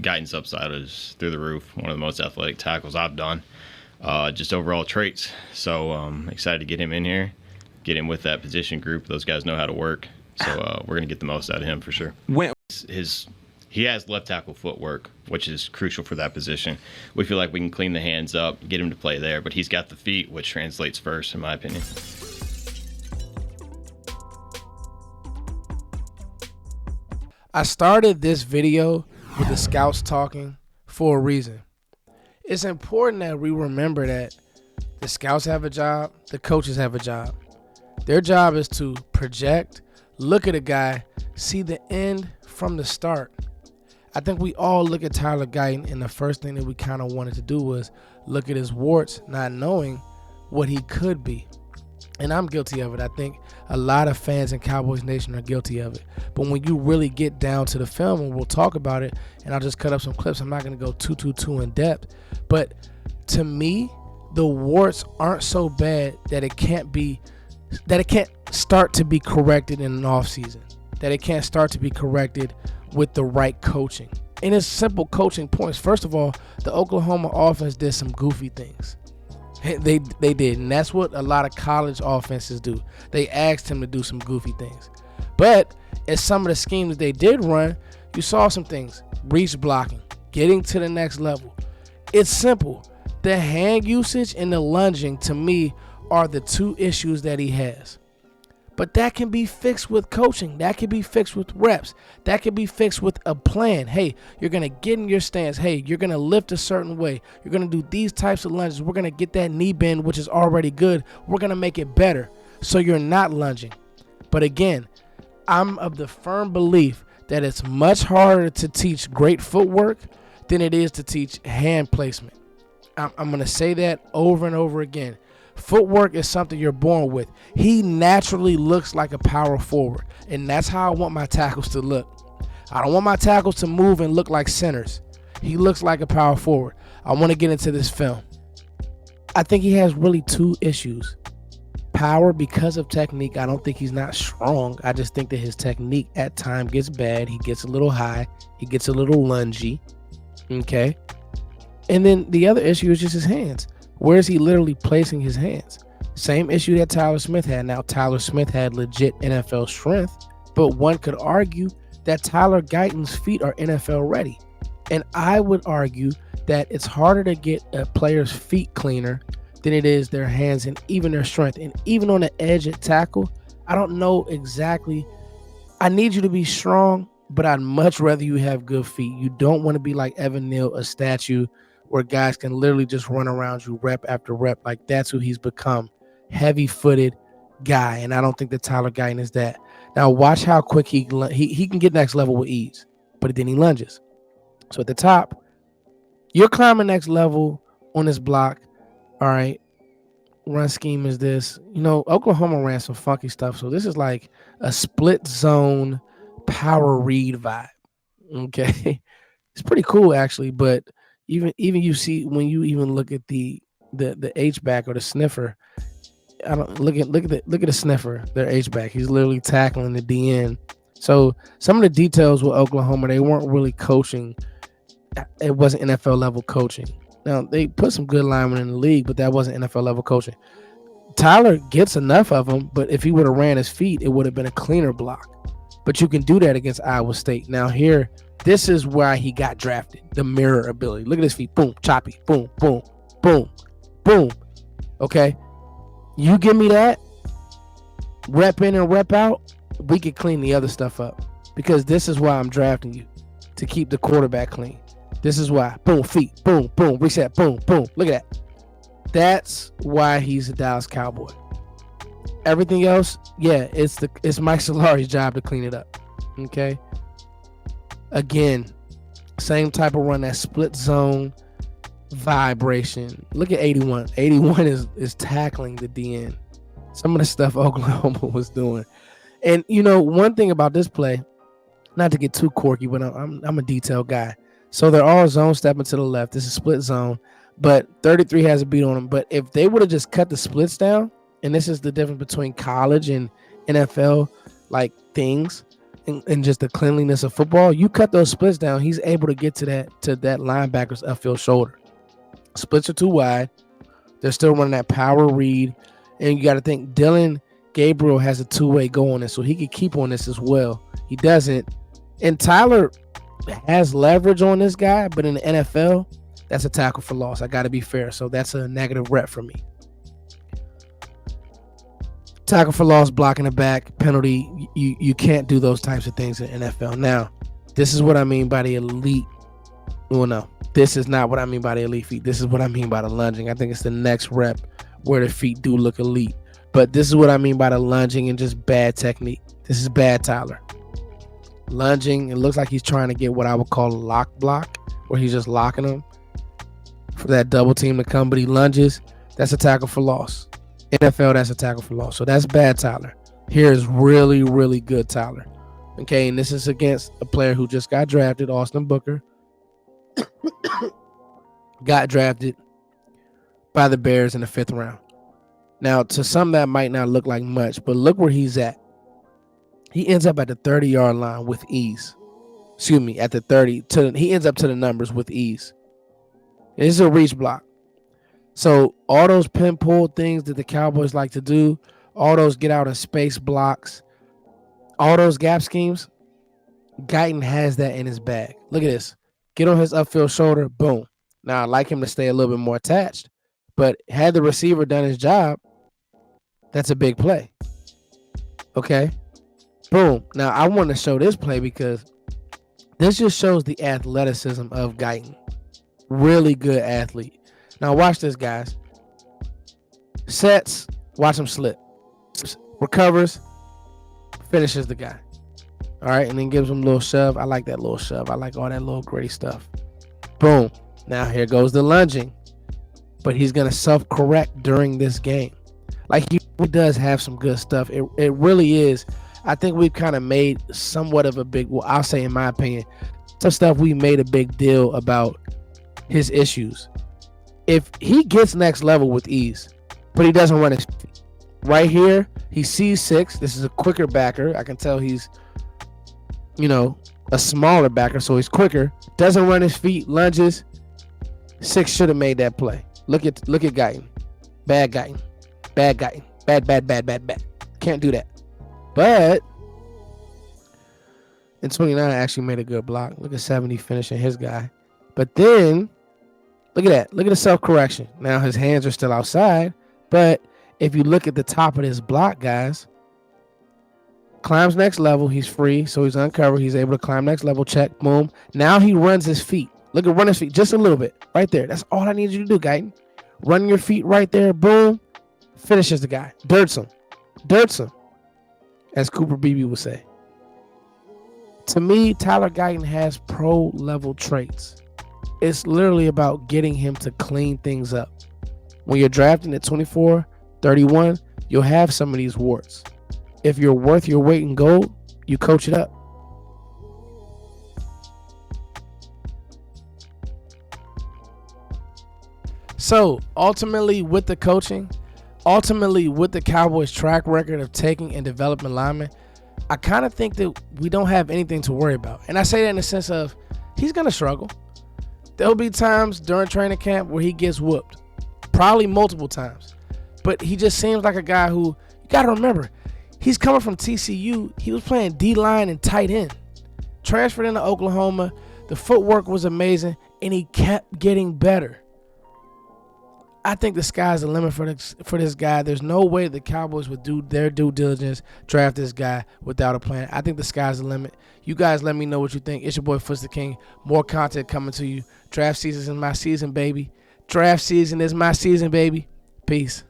Guyton's upside is through the roof. One of the most athletic tackles I've done. Just overall traits. So excited to get him in here, get him with that position group. Those guys know how to work. So we're going to get the most out of him for sure. He has left tackle footwork, which is crucial for that position. We feel like we can clean the hands up, get him to play there, but he's got the feet, which translates first, in my opinion. I started this video with the scouts talking for a reason. It's important that we remember that the scouts have a job, the coaches have a job. Their job is to project, look at a guy, see the end from the start. I think we all look at Tyler Guyton, and the first thing that we kind of wanted to do was look at his warts, not knowing what he could be. And I'm guilty of it. I think a lot of fans in Cowboys Nation are guilty of it. But when you really get down to the film, and we'll talk about it, and I'll just cut up some clips. I'm not going to go too in depth. But to me, the warts aren't so bad that it can't start to be corrected in an offseason, that it can't start to be corrected with the right coaching. And it's simple coaching points. First of all, the Oklahoma offense did some goofy things. They did, and that's what a lot of college offenses do. They asked him to do some goofy things. But in some of the schemes they did run, you saw some things. Reach blocking, getting to the next level. It's simple. The hand usage and the lunging, to me, are the two issues that he has. But that can be fixed with coaching. That can be fixed with reps. That can be fixed with a plan. Hey, you're going to get in your stance. Hey, you're going to lift a certain way. You're going to do these types of lunges. We're going to get that knee bend, which is already good. We're going to make it better so you're not lunging. But again, I'm of the firm belief that it's much harder to teach great footwork than it is to teach hand placement. I'm going to say that over and over again. Footwork is something you're born with. He naturally looks like a power forward, and that's how I want my tackles to look. I don't want my tackles to move and look like centers. He looks like a power forward. I want to get into this film. I think he has really two issues. Power because of technique. I don't think he's not strong. I just think that his technique at times gets bad. He gets a little high. He gets a little lungy. Okay? And then the other issue is just his hands. Where is he literally placing his hands? Same issue that Tyler Smith had. Now, Tyler Smith had legit NFL strength, but one could argue that Tyler Guyton's feet are NFL ready. And I would argue that it's harder to get a player's feet cleaner than it is their hands and even their strength. And even on the edge at tackle, I don't know exactly. I need you to be strong, but I'd much rather you have good feet. You don't want to be like Evan Neal, a statue where guys can literally just run around you rep after rep. Like, that's who he's become. Heavy-footed guy, and I don't think that Tyler Guyton is that. Now, watch how quick he can get next level with ease, but then he lunges. So at the top, you're climbing next level on this block. All right, run scheme is this. You know, Oklahoma ran some funky stuff, so this is like a split zone power read vibe. Okay, it's pretty cool actually, but even you see when you even look at the H back or the sniffer, I don't look at the sniffer, their H back. He's literally tackling the DN. So some of the details with Oklahoma, they weren't really coaching. It wasn't NFL level coaching. Now they put some good linemen in the league, but that wasn't NFL level coaching. Tyler gets enough of them, but if he would have ran his feet, it would have been a cleaner block. But you can do that against Iowa State. Now here, this is why he got drafted. The mirror ability. Look at his feet. Boom, choppy. Boom, boom, boom, boom. Okay. You give me that, rep in and rep out, we could clean the other stuff up. Because this is why I'm drafting you, to keep the quarterback clean. This is why. Boom, feet. Boom, boom, reset. Boom, boom. Look at that. That's why he's a Dallas Cowboy. Everything else, yeah, it's Mike Solari's job to clean it up. Okay. Again, same type of run, that split zone vibration. Look at 81. 81 is tackling the DN. Some of the stuff Oklahoma was doing. And you know, one thing about this play, not to get too quirky, but I'm a detailed guy. So they're all zone stepping to the left. This is split zone, but 33 has a beat on them. But if they would have just cut the splits down, and this is the difference between college and NFL like things, and just the cleanliness of football, you cut those splits down, he's able to get to that linebacker's upfield shoulder. Splits are too wide. They're still running that power read. And you got to think Dylan Gabriel has a two-way go on this, so he could keep on this as well. He doesn't. And Tyler has leverage on this guy, but in the NFL, that's a tackle for loss. I got to be fair. So that's a negative rep for me. Tackle for loss, blocking the back, penalty. You can't do those types of things in NFL. Now, this is what I mean by the elite. Well, no, this is not what I mean by the elite feet. This is what I mean by the lunging. I think it's the next rep where the feet do look elite. But this is what I mean by the lunging and just bad technique. This is bad Tyler. Lunging, it looks like he's trying to get what I would call a lock block, where he's just locking him for that double team to come, but he lunges. That's a tackle for loss. NFL, that's a tackle for loss. So that's bad Tyler. Here is really, really good Tyler. Okay, and this is against a player who just got drafted, Austin Booker. Got drafted by the Bears in the 5th round. Now, to some that might not look like much, but look where he's at. He ends up at the 30-yard line with ease. Excuse me, at the 30. He ends up to the numbers with ease. This is a reach block. So all those pin pull things that the Cowboys like to do, all those get out of space blocks, all those gap schemes, Guyton has that in his bag. Look at this. Get on his upfield shoulder, boom. Now, I'd like him to stay a little bit more attached, but had the receiver done his job, that's a big play. Okay? Boom. Now, I want to show this play because this just shows the athleticism of Guyton. Really good athlete. Now, watch this, guys. Sets, watch him slip. Recovers, finishes the guy. All right, and then gives him a little shove. I like that little shove. I like all that little gritty stuff. Boom. Now, here goes the lunging. But he's going to self-correct during this game. Like, he does have some good stuff. It really is. I think we've kind of made somewhat of a big, well, I'll say in my opinion, some stuff we made a big deal about his issues. If he gets next level with ease, but he doesn't run his feet. Right here, he sees 6. This is a quicker backer. I can tell he's, a smaller backer, so he's quicker. Doesn't run his feet, lunges. 6 should have made that play. Look at Guyton. Bad Guyton. Bad Guyton. Bad. Can't do that. But in 29, actually made a good block. Look at 70 finishing his guy. But then, look at that. Look at the self-correction. Now his hands are still outside. But if you look at the top of this block, guys, climbs next level. He's free, so he's uncovered. He's able to climb next level. Check. Boom. Now he runs his feet. Look at run his feet just a little bit. Right there. That's all I need you to do, Guyton. Run your feet right there. Boom. Finishes the guy. Dirts him. As Cooper Beebe would say. To me, Tyler Guyton has pro-level traits. It's literally about getting him to clean things up. When you're drafting at 24, 31, you'll have some of these warts. If you're worth your weight in gold, you coach it up. So, ultimately, with the coaching, with the Cowboys' track record of taking and developing linemen, I kind of think that we don't have anything to worry about. And I say that in the sense of he's going to struggle. There'll be times during training camp where he gets whooped. Probably multiple times. But he just seems like a guy who, you got to remember, he's coming from TCU. He was playing D-line and tight end. Transferred into Oklahoma. The footwork was amazing, and he kept getting better. I think the sky's the limit for this guy. There's no way the Cowboys would do their due diligence, draft this guy without a plan. I think the sky's the limit. You guys let me know what you think. It's your boy, Foots the King. More content coming to you. Draft season is my season, baby. Draft season is my season, baby. Peace.